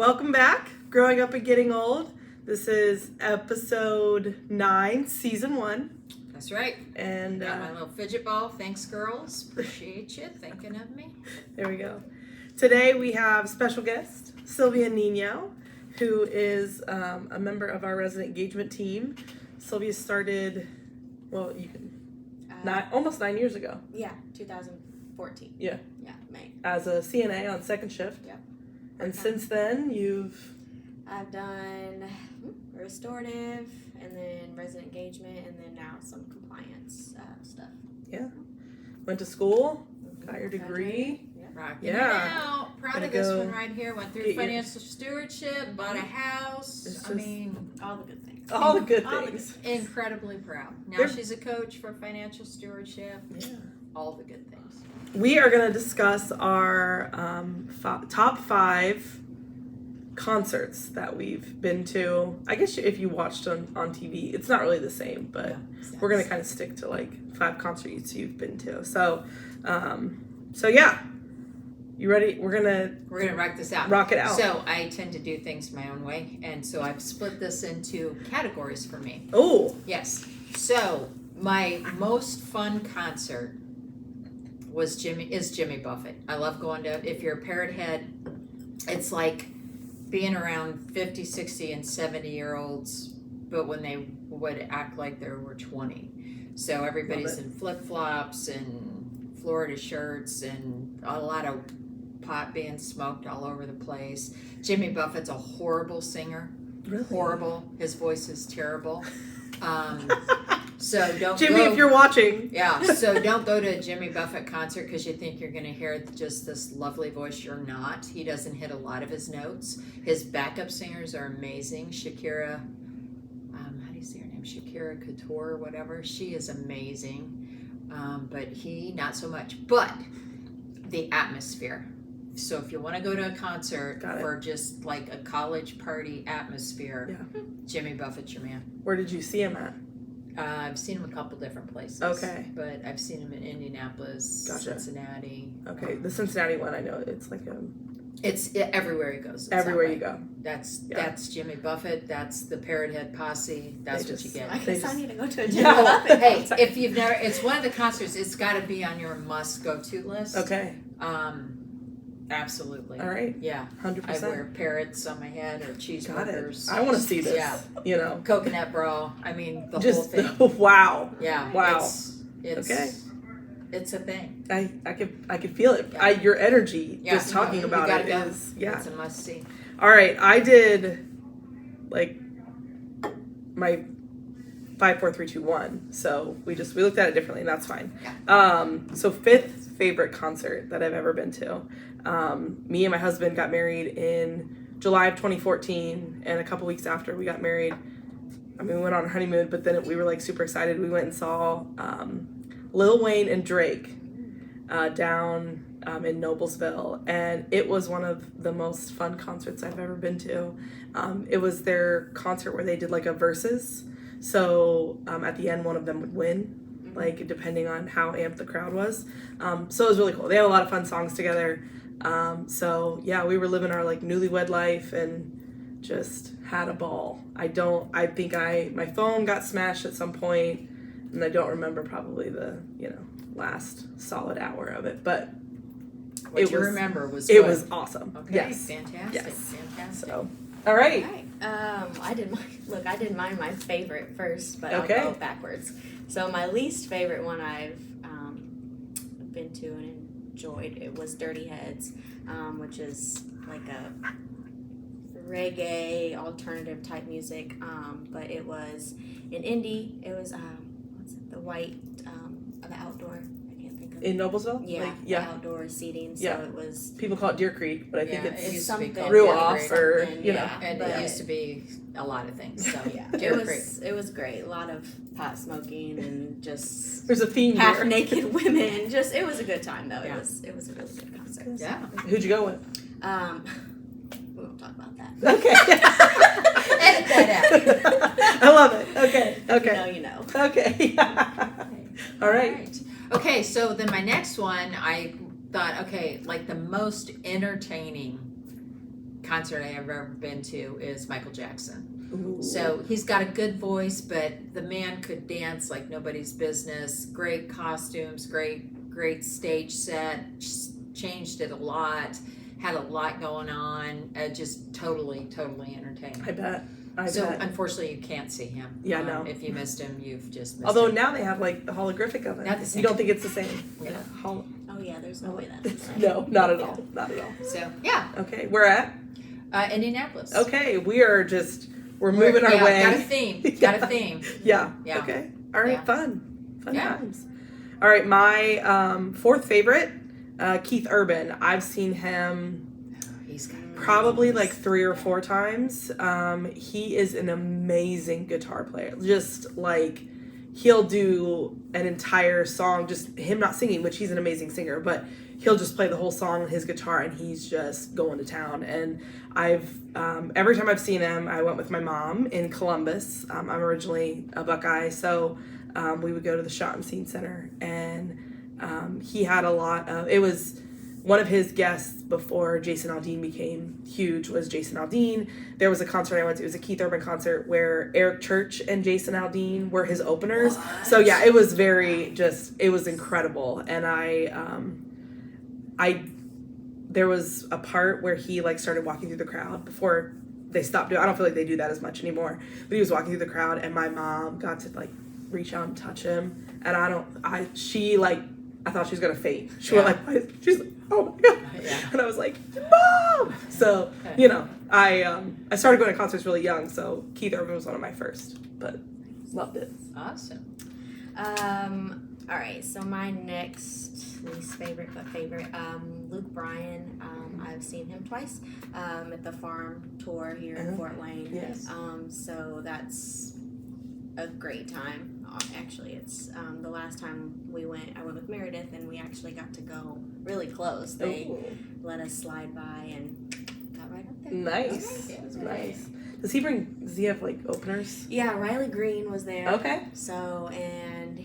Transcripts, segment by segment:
Welcome back, Growing Up and Getting Old. This is episode 9, season 1. That's right. And got my little fidget ball. Thanks, girls. Appreciate you thinking of me. There we go. Today we have special guest, Silvia Nino, who is a member of our resident engagement team. Silvia started, well, you can, almost 9 years ago. Yeah, 2014. Yeah. Yeah, May. As a CNA on second shift. Yep. And since then, I've done restorative, and then resident engagement, and then now some compliance stuff. Yeah. Went to school, got your degree. Rocking it out. Proud of this one right here. Went through financial stewardship, bought a house. All the good things. All the good things. Incredibly proud. Now she's a coach for financial stewardship. Yeah. All the good things. We are going to discuss our top 5 concerts that we've been to. I guess if you watched on TV, it's not really the same, but we're going to kind of stick to like 5 concerts you've been to. So yeah. You ready? We're gonna rock this out. Rock it out. So I tend to do things my own way, and so I've split this into categories for me. Oh. Yes. So my most fun concert is Jimmy Buffett. I love going to, if you're a parrot head, it's like being around 50, 60, and 70-year-olds, but when they would act like they were 20. So everybody's in flip-flops and Florida shirts and a lot of pot being smoked all over the place. Jimmy Buffett's a horrible singer. Really? Horrible. His voice is terrible. So don't Jimmy, if you're watching. Yeah, so don't go to a Jimmy Buffett concert because you think you're going to hear just this lovely voice. You're not. He doesn't hit a lot of his notes. His backup singers are amazing. Shakira, how do you say her name? Shakira Couture or whatever. She is amazing. But he, not so much. But the atmosphere. So if you want to go to a concert for just like a college party atmosphere, Jimmy Buffett's your man. Where did you see him at? I've seen him a couple different places. Okay. But I've seen him in Indianapolis, Cincinnati. Okay, the Cincinnati one, I know it's like everywhere he goes. Everywhere you go. That's Jimmy Buffett. That's the Parrot Head Posse. That's what you get. I guess I need to go to a Jimmy Buffett. Hey, if you've never, it's one of the concerts. It's got to be on your must go to list. Okay. Absolutely. All right. Yeah. 100%. I wear parrots on my head or cheeseburgers. I want to see this. Yeah. You know. Coconut bra. I mean, the whole thing. Wow. Yeah. Wow. It's okay. It's a thing. I could feel it. Yeah. Your energy just talking about it is It's a must see. All right, I did like my 5, 4, 3, 2, 1. So we looked at it differently, and that's fine. Yeah. So 5th favorite concert that I've ever been to. Me and my husband got married in July of 2014, and a couple weeks after we got married, we went on a honeymoon, but then we were like super excited. We went and saw Lil Wayne and Drake down in Noblesville, and it was one of the most fun concerts I've ever been to. It was their concert where they did like a versus, so at the end one of them would win, like depending on how amped the crowd was. So it was really cool. They have a lot of fun songs together. So yeah, we were living our like newlywed life and just had a ball. I think my phone got smashed at some point, and I don't remember probably the last solid hour of it, but what you remember was it was awesome. Okay, yes. Fantastic. Yes. Fantastic. So, all right. I didn't mind my favorite first, but I'll go backwards. So my least favorite one I've been to and enjoyed, it was Dirty Heads, which is like a reggae alternative type music, but it was in Indy. It was the white the outdoor, I can't think of it. In Noblesville? The outdoor seating, so it was... People call it Deer Creek, but I think it's something. Real off, or, and it used to be a lot of things, so it was great. A lot of pot smoking and just... There's a theme half here. naked women. It was a good time, though. Yeah. It was a really good concert. Yeah. Who'd you go with? We won't talk about that. Okay. Edit that out. I love it. Okay. You know. Okay. All right. Okay, so then my next one, I thought, like the most entertaining concert I have ever been to is Michael Jackson. Ooh. So he's got a good voice, but the man could dance like nobody's business. Great costumes, great stage set, changed it a lot, had a lot going on, just totally entertaining. I bet. Unfortunately, you can't see him. Yeah, no. If you missed him, you've just missed Although him. now they have like the holographic of it. Not the same. You don't think it's the same? Yeah. Oh yeah, there's no way that's the same. No, not at all. Not at all. So yeah. Okay, we're at? Indianapolis. Okay, we're moving our way. Got a theme. Got a theme. Yeah. Yeah. Okay. All right. Yeah. Fun Yeah. times. All right. My fourth favorite, Keith Urban. I've seen him He's got probably like 3 or 4 times. He is an amazing guitar player. Just like he'll do an entire song, just him not singing, which he's an amazing singer, but he'll just play the whole song on his guitar and he's just going to town. And I've every time I've seen him, I went with my mom in Columbus. I'm originally a Buckeye, so we would go to the Shot and Scene Center, and he had a lot of, it was one of his guests before Jason Aldean became huge was Jason Aldean. There was a concert I went to, it was a Keith Urban concert where Eric Church and Jason Aldean were his openers. What? So yeah, it was it was incredible. And there was a part where he like started walking through the crowd before they stopped doing, I don't feel like they do that as much anymore, but he was walking through the crowd and my mom got to like reach out and touch him, and I thought she was gonna faint. She went like, she's like, oh my god, and I was like, Mom! So I started going to concerts really young, so Keith Urban was one of my first, but loved it. Awesome. All right, so my next least favorite but favorite, Luke Bryan. I've seen him twice at the Farm Tour here in Fort Wayne. Yes. So that's a great time. Actually, it's the last time I went with Meredith, and we actually got to go really close. They let us slide by and got right up there. Nice. It was Nice. Does he have like openers? Yeah, Riley Green was there. Okay. So, and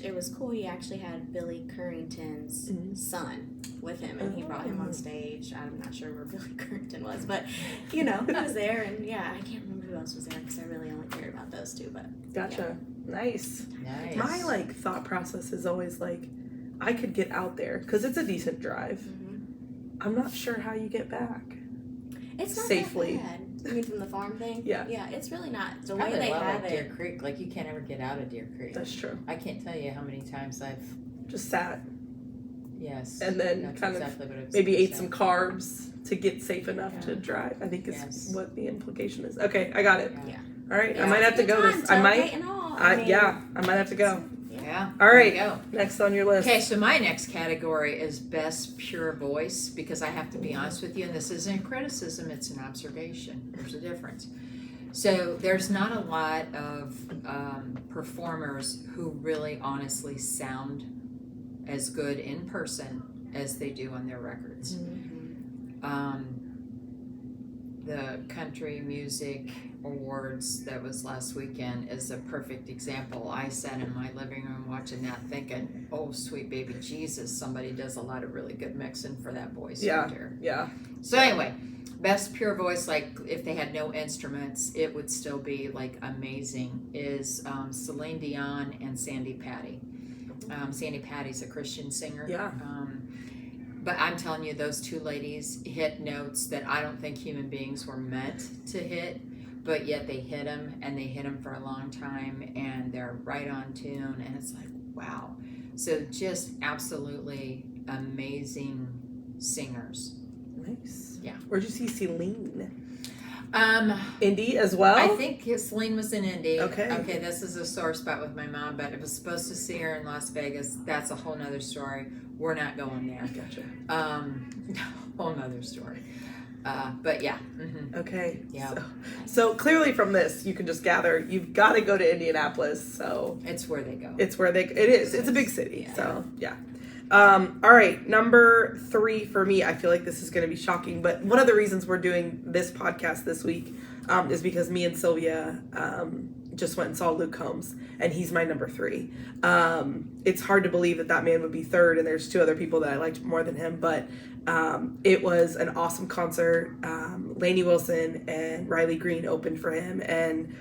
it was cool. He actually had Billy Currington's son with him, and he brought him on stage. I'm not sure where Billy Currington was, but he was there, and yeah, I can't remember who else was there because I really only cared about those two. But gotcha. Yeah. Nice. Nice. My thought process is always I could get out there because it's a decent drive. Mm-hmm. I'm not sure how you get back. It's not safely. that bad. You mean from the farm thing? Yeah. Yeah, it's really not. The Probably way they a lot have like it. Deer Creek, like you can't ever get out of Deer Creek. That's true. I can't tell you how many times I've Just sat yes, and then that's kind exactly what I of was maybe gonna ate say. some carbs to get safe enough to drive. I think is what the implication is. Okay, I got it. Yeah. All right, Yeah. I might have to go this. I might. I might have to go. Yeah. All right. There you go. Next on your list. Okay, so my next category is best pure voice, because I have to be honest with you, and this isn't criticism, it's an observation. There's a difference. So there's not a lot of performers who really honestly sound as good in person as they do on their records. Mm-hmm. The Country Music Awards that was last weekend is a perfect example. I sat in my living room watching that thinking, oh, sweet baby Jesus, somebody does a lot of really good mixing for that voice right there. Yeah. So anyway, best pure voice, like if they had no instruments, it would still be like amazing, is Celine Dion and Sandy Patty. Sandy Patty's a Christian singer. Yeah. But I'm telling you, those two ladies hit notes that I don't think human beings were meant to hit, but yet they hit them, and they hit them for a long time, and they're right on tune, and it's like, wow. So just absolutely amazing singers. Nice. Yeah. Where'd you see Celine? Indy as well? I think Celine was in Indy. Okay. Okay, this is a sore spot with my mom, but I was supposed to see her in Las Vegas. That's a whole nother story. We're not going there. Gotcha. Whole nother story. But yeah. Mm-hmm. Okay. Yeah. So clearly from this, you can just gather you've got to go to Indianapolis. So it's where they go. It is. It's a big city. Yeah. So yeah. All right. Number 3 for me. I feel like this is going to be shocking, but one of the reasons we're doing this podcast this week is because me and Silvia, just went and saw Luke Combs, and he's my number 3. It's hard to believe that man would be 3rd, and there's 2 other people that I liked more than him, but it was an awesome concert. Lainey Wilson and Riley Green opened for him, and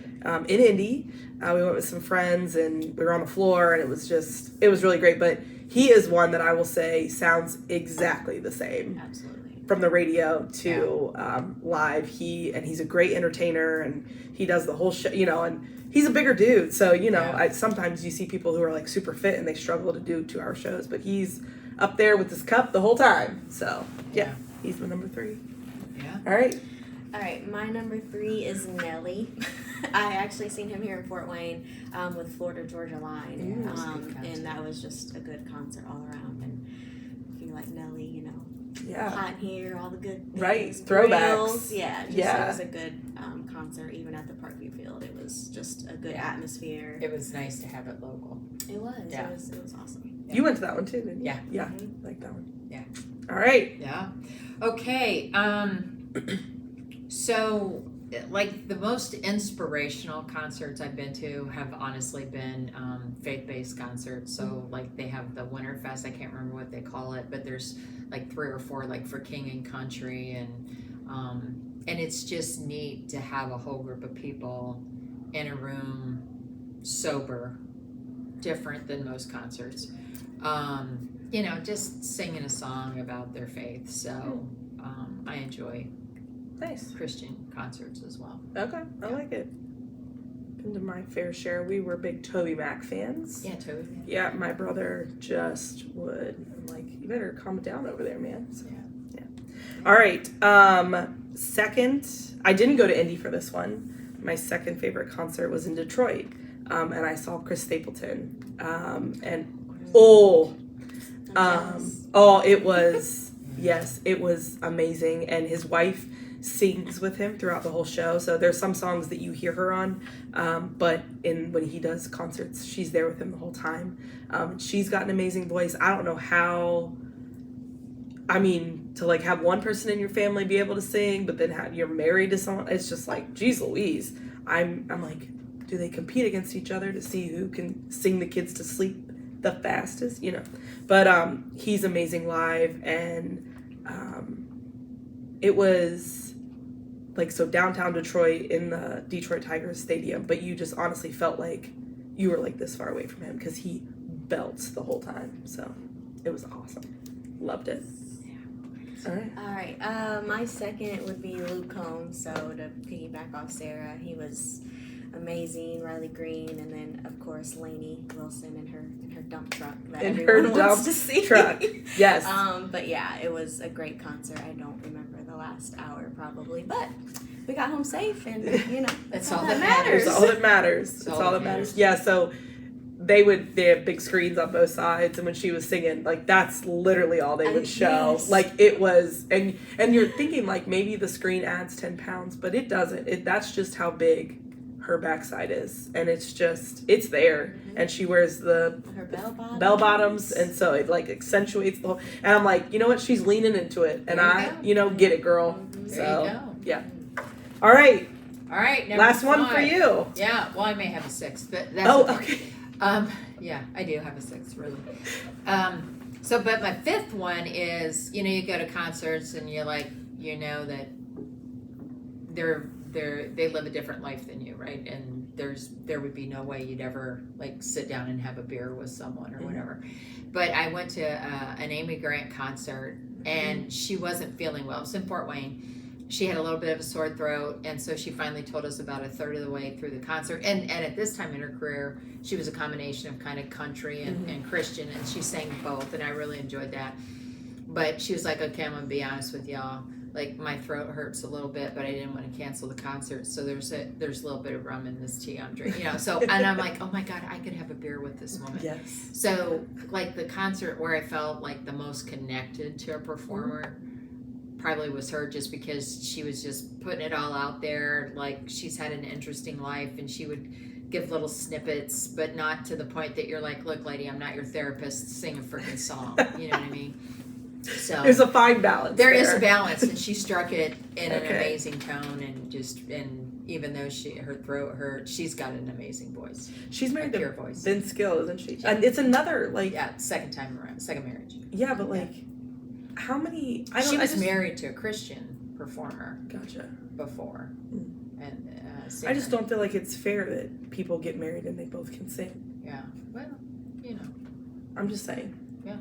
in Indy, we went with some friends, and we were on the floor, and it was really great. But he is one that I will say sounds exactly the same. Absolutely. From the radio to live. He's a great entertainer, and he does the whole show, and he's a bigger dude. So, sometimes you see people who are like super fit and they struggle to do 2-hour shows, but he's up there with his cup the whole time. So, yeah. He's my number 3. Yeah. All right. My number 3 is Nelly. I actually seen him here in Fort Wayne with Florida Georgia Line. And that was just a good concert all around. And if you like Nelly, hot here, all the good things, right, throwbacks. Grills. It was a good concert. Even at the Parkview Field, it was just a good atmosphere. It was nice to have it local. It was. Yeah. It was awesome. You went to that one too, didn't you? Yeah. Yeah. Like that one. Yeah. All right. Yeah. Okay. So, like, the most inspirational concerts I've been to have honestly been faith-based concerts. So, like, they have the Winterfest. I can't remember what they call it, but there's like 3 or 4, like, for King and Country, and it's just neat to have a whole group of people in a room sober, different than most concerts. Just singing a song about their faith. So I enjoy Christian concerts as well. Okay, I like it. Been to my fair share. We were big Toby Mac fans. Yeah, Toby. Yeah, my brother just would. I'm like, you better calm it down over there, man. So, yeah. All right. Second, I didn't go to Indy for this one. My second favorite concert was in Detroit, and I saw Chris Stapleton. It was it was amazing, and his wife sings with him throughout the whole show. So there's some songs that you hear her on, but when he does concerts, she's there with him the whole time. She's got an amazing voice. I don't know how. I mean, to like have one person in your family be able to sing, but then you're married to someone, it's just like, geez Louise. I'm like, do they compete against each other to see who can sing the kids to sleep the fastest? But he's amazing live, and it was like, so downtown Detroit in the Detroit Tigers stadium, but you just honestly felt like you were like this far away from him because he belts the whole time. So it was awesome. Loved it. All right. My second would be Luke Combs. So to piggyback off Sarah, he was amazing. Riley Green, and then of course Lainey Wilson in her dump truck that everyone wants to see. Yes. But yeah, it was a great concert. I don't remember the last hour probably, but we got home safe, and that's all that matters. It's all that matters. It's all that matters. Yeah. So they have big screens on both sides, and when she was singing, like, that's literally all they would show. Yes. Like, it was, and you're thinking like maybe the screen adds 10 pounds, but it doesn't. That's just how big her backside is, and it's there. And she wears her bell bottoms, and so it like accentuates the whole. And I'm like, you know what? She's leaning into it, and get it, girl. So there you go. Yeah. All right. Last one 5. for you. Yeah. Well, I may have a 6th, but that's okay. Yeah, I do have a 6th, really. But my 5th one is, you go to concerts and you're like, that they live a different life than you, right? And there would be no way you'd ever like sit down and have a beer with someone or whatever. But I went to an Amy Grant concert, and she wasn't feeling well. It was in Fort Wayne. She had a little bit of a sore throat, and so she finally told us about a third of the way through the concert. And at this time in her career, she was a combination of kind of country and Christian, and she sang both, and I really enjoyed that. But she was like, okay, I'm going to be honest with y'all. Like, my throat hurts a little bit, but I didn't want to cancel the concert, so there's a little bit of rum in this tea I'm drinking. So, and I'm like, oh my God, I could have a beer with this woman. Yes. So, like, the concert where I felt like the most connected to a performer probably was her, just because she was just putting it all out there. Like, she's had an interesting life, and she would give little snippets, but not to the point that you're like, look, lady, I'm not your therapist, sing a freaking song. You know what I mean? So there's a fine balance. There is a balance, and she struck it in an amazing tone, and even though her throat hurt, she's got an amazing voice. She's married pure to voice. Vince Gill, isn't she? And it's another like second marriage. Yeah, but like how many? She was married to a Christian performer. Gotcha. Before, and I just don't feel like it's fair that people get married and they both can sing. Yeah, well, I'm just saying. Yeah,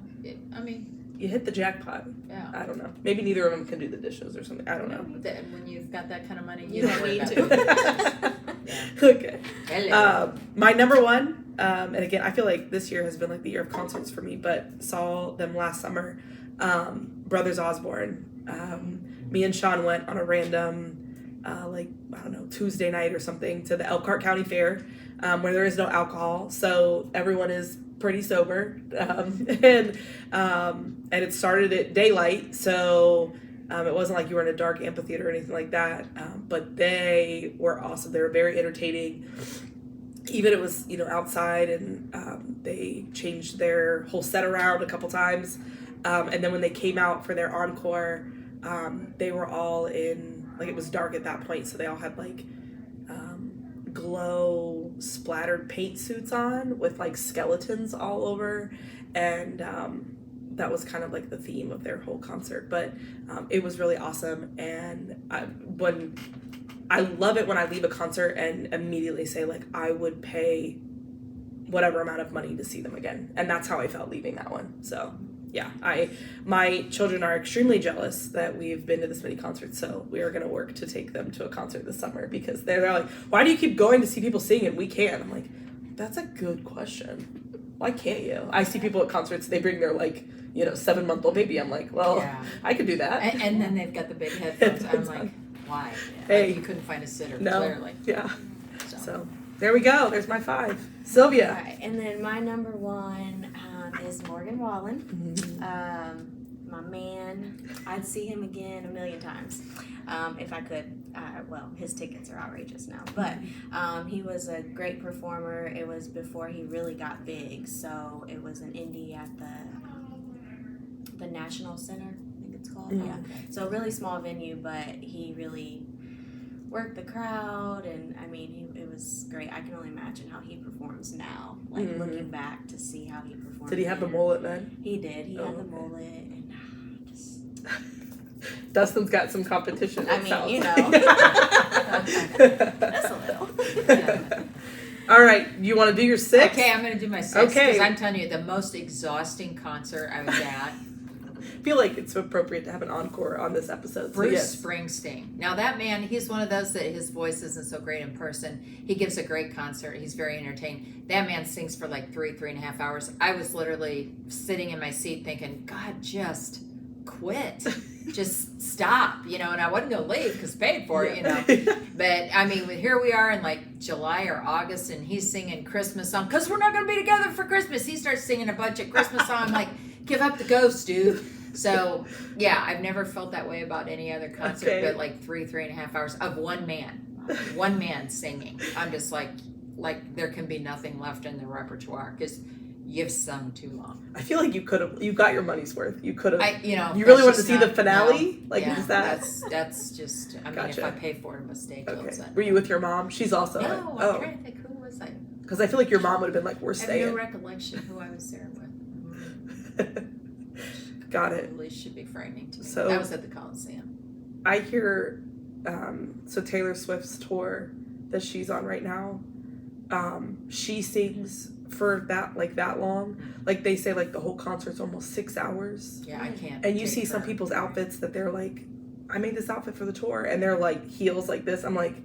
you hit the jackpot. Yeah. I don't know. Maybe neither of them can do the dishes or something. I don't know. When you've got that kind of money, you don't need to. Okay. Hello. My number one, and again, I feel like this year has been like the year of concerts for me, but saw them last summer. Brothers Osborne. Me and Sean went on a random, Tuesday night or something to the Elkhart County Fair, where there is no alcohol, so everyone is pretty sober, and it started at daylight, so it wasn't like you were in a dark amphitheater or anything like that, but they were awesome. They were very entertaining. Even it was outside, and they changed their whole set around a couple times, and then when they came out for their encore, they were all in, like, it was dark at that point, so they all had like glow splattered paint suits on with like skeletons all over, and that was kind of like the theme of their whole concert. But it was really awesome, and I love it when I leave a concert and immediately say, like, I would pay whatever amount of money to see them again, and that's how I felt leaving that one. So yeah, my children are extremely jealous that we've been to this many concerts, so we are going to work to take them to a concert this summer, because they're like, why do you keep going to see people sing and we can't? I'm like, that's a good question. Why can't you? I see people at concerts, they bring their 7-month-old baby. I'm like, well, I could do that. And then they've got the big headphones. I'm like, why? Hey. Like, you couldn't find a sitter, No. clearly. Yeah. So there we go. There's my 5. Sylvia. All right, and then my number 1 is Morgan Wallen. Mm-hmm. My man, I'd see him again 1,000,000 times if I could. His tickets are outrageous now, but he was a great performer. It was before he really got big, so it was an indie at the National Center, I think it's called. Mm-hmm. Yeah, so a really small venue, but he really worked the crowd, and it was great. I can only imagine how he performs now, looking back to see how he performed. Did he have the mullet then? He did. He had the okay. mullet, and just. Dustin's got some competition. That's a little. Yeah. All right, you want to do your 6? Okay, I'm going to do my 6. Okay. Because I'm telling you, the most exhausting concert I was at. I feel like it's appropriate to have an encore on this episode. Bruce Springsteen. Now that man, he's one of those that his voice isn't so great in person. He gives a great concert. He's very entertaining. That man sings for like 3.5 hours. I was literally sitting in my seat thinking, God, just quit. Just stop, and I wasn't going to leave because paid for it, But here we are in like July or August, and he's singing Christmas song because we're not going to be together for Christmas. He starts singing a bunch of Christmas songs. I'm like, give up the ghost, dude. So, yeah, I've never felt that way about any other concert, but like 3.5 hours of one man singing. I'm just like there can be nothing left in the repertoire because you've sung too long. I feel like you got your money's worth. You could have. You really wanted to see the finale? No, is that? That's just, Gotcha. if I pay for it, a mistake. Okay. Were you with your mom? She's also. No, I'm trying to think, who was I? Because I feel like your mom would have been like, we're I have staying. no recollection who I was there with. Got it. Probably should be frightening to me. So that was at the Coliseum. I hear, Taylor Swift's tour that she's on right now, she sings for that long. Like they say, like the whole concert's almost 6 hours. Yeah, I can't. And you see some people's outfits that they're like, I made this outfit for the tour, and they're like heels like this. I'm like,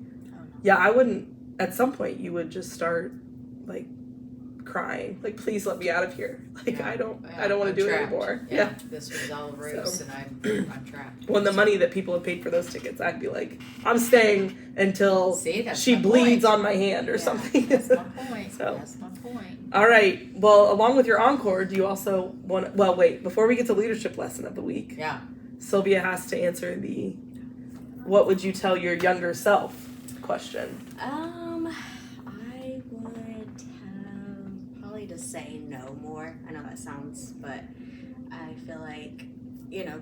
yeah, I wouldn't. At some point, you would just start like crying, like, please let me out of here. Like, I don't want to do it anymore. Yeah, this was all a ruse, and I'm trapped. When the money that people have paid for those tickets, I'd be like, I'm staying until she bleeds on my hand or something. That's my point. That's my point. All right. Well, along with your encore, do you also want? Well, wait. Before we get to leadership lesson of the week, Sylvia has to answer the "What would you tell your younger self?" question. I would probably just say no more. I know that sounds, but I feel like,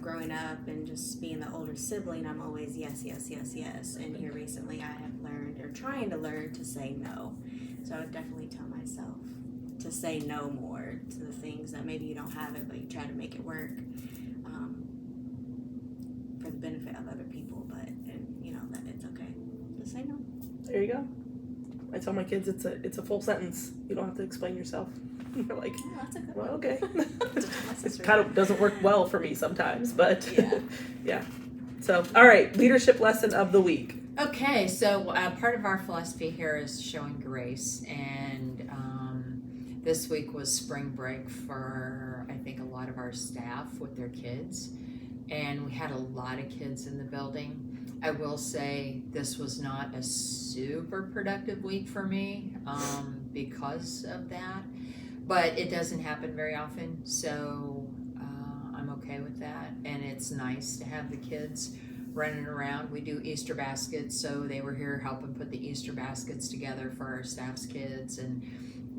growing up and just being the older sibling, I'm always yes. And here recently I have learned trying to learn to say no. So I would definitely tell myself to say no more to the things that maybe you don't have it, but you try to make it work for the benefit of other people. But and you know that it's okay to say no. There you go. I tell my kids it's a full sentence. You don't have to explain yourself. They're like, Oh, that's a good well, one. okay. My It sister- kind of doesn't work well for me sometimes, but Yeah. yeah. So, all right, leadership lesson of the week. Okay, so part of our philosophy here is showing grace, and this week was spring break for, I think, a lot of our staff with their kids, and we had a lot of kids in the building. I will say this was not a super productive week for me because of that, but it doesn't happen very often, so I'm okay with that, and it's nice to have the kids running around. We do Easter baskets, so they were here helping put the Easter baskets together for our staff's kids, and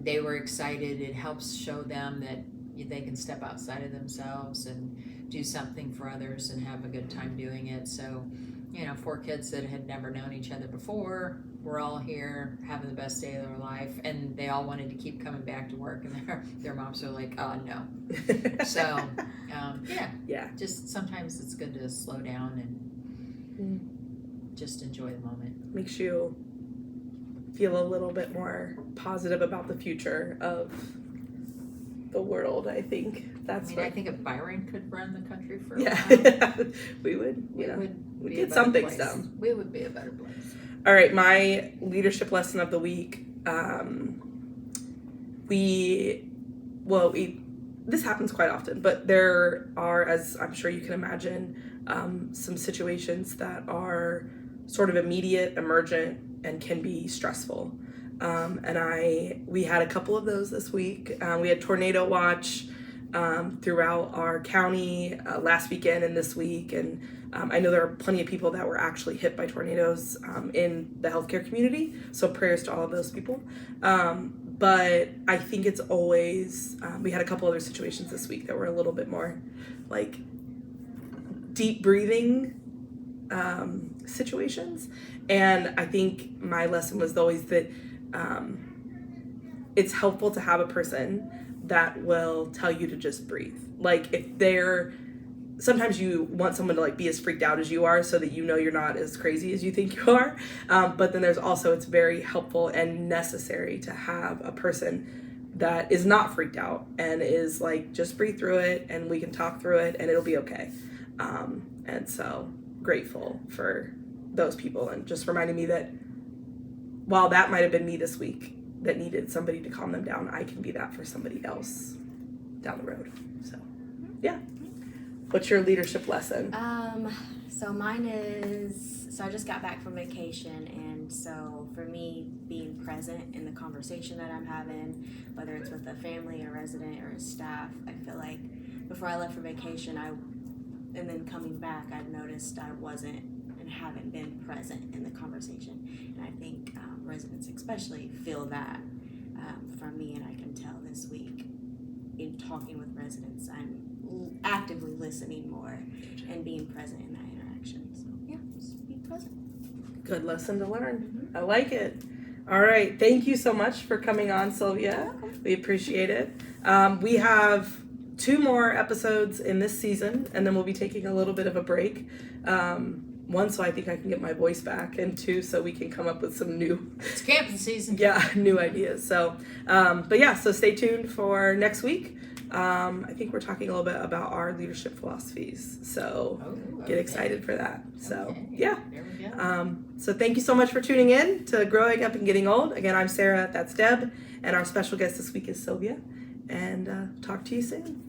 they were excited. It helps show them that they can step outside of themselves and do something for others and have a good time doing it. So, you know, 4 kids that had never known each other before were all here having the best day of their life, and they all wanted to keep coming back to work, and their moms are like, oh no. So yeah, just sometimes it's good to slow down and just enjoy the moment. Makes you feel a little bit more positive about the future of the world. I think that's I think if Byron could run the country for a yeah. while, we would, we we'd be get a some better things place. done. We would be a better place. All right, my leadership lesson of the week. This happens quite often, but there are, as I'm sure you can imagine, some situations that are sort of immediate, emergent, and can be stressful. We had a couple of those this week. We had tornado watch throughout our county last weekend and this week, and I know there are plenty of people that were actually hit by tornadoes in the healthcare community, so prayers to all of those people. But I think it's always, we had a couple other situations this week that were a little bit more like deep breathing situations, and I think my lesson was always that it's helpful to have a person that will tell you to just breathe. Like sometimes you want someone to like be as freaked out as you are so that you know you're not as crazy as you think you are. But then there's also, it's very helpful and necessary to have a person that is not freaked out and is like, just breathe through it and we can talk through it and it'll be okay. And so grateful for those people, and just reminding me that while that might have been me this week that needed somebody to calm them down, I can be that for somebody else down the road. So yeah. What's your leadership lesson? So mine is, I just got back from vacation, and so for me, being present in the conversation that I'm having, whether it's with a family, a resident, or a staff, I feel like before I left for vacation, and then coming back, I've noticed I wasn't and haven't been present in the conversation, and I think residents especially feel that from me, and I can tell this week in talking with residents, I'm actively listening more and being present in that interaction. So yeah, just be present. Good lesson to learn. I like it. All right. Thank you so much for coming on, Silvia. We appreciate it. We have 2 more episodes in this season, and then we'll be taking a little bit of a break. 1, so I think I can get my voice back, and 2, so we can come up with some new, It's camping season. new ideas. So, so stay tuned for next week. I think we're talking a little bit about our leadership philosophies, so get excited for that. So There we go. So thank you so much for tuning in to Growing Up and Getting Old. Again, I'm Sarah, that's Deb, and our special guest this week is Silvia, and talk to you soon.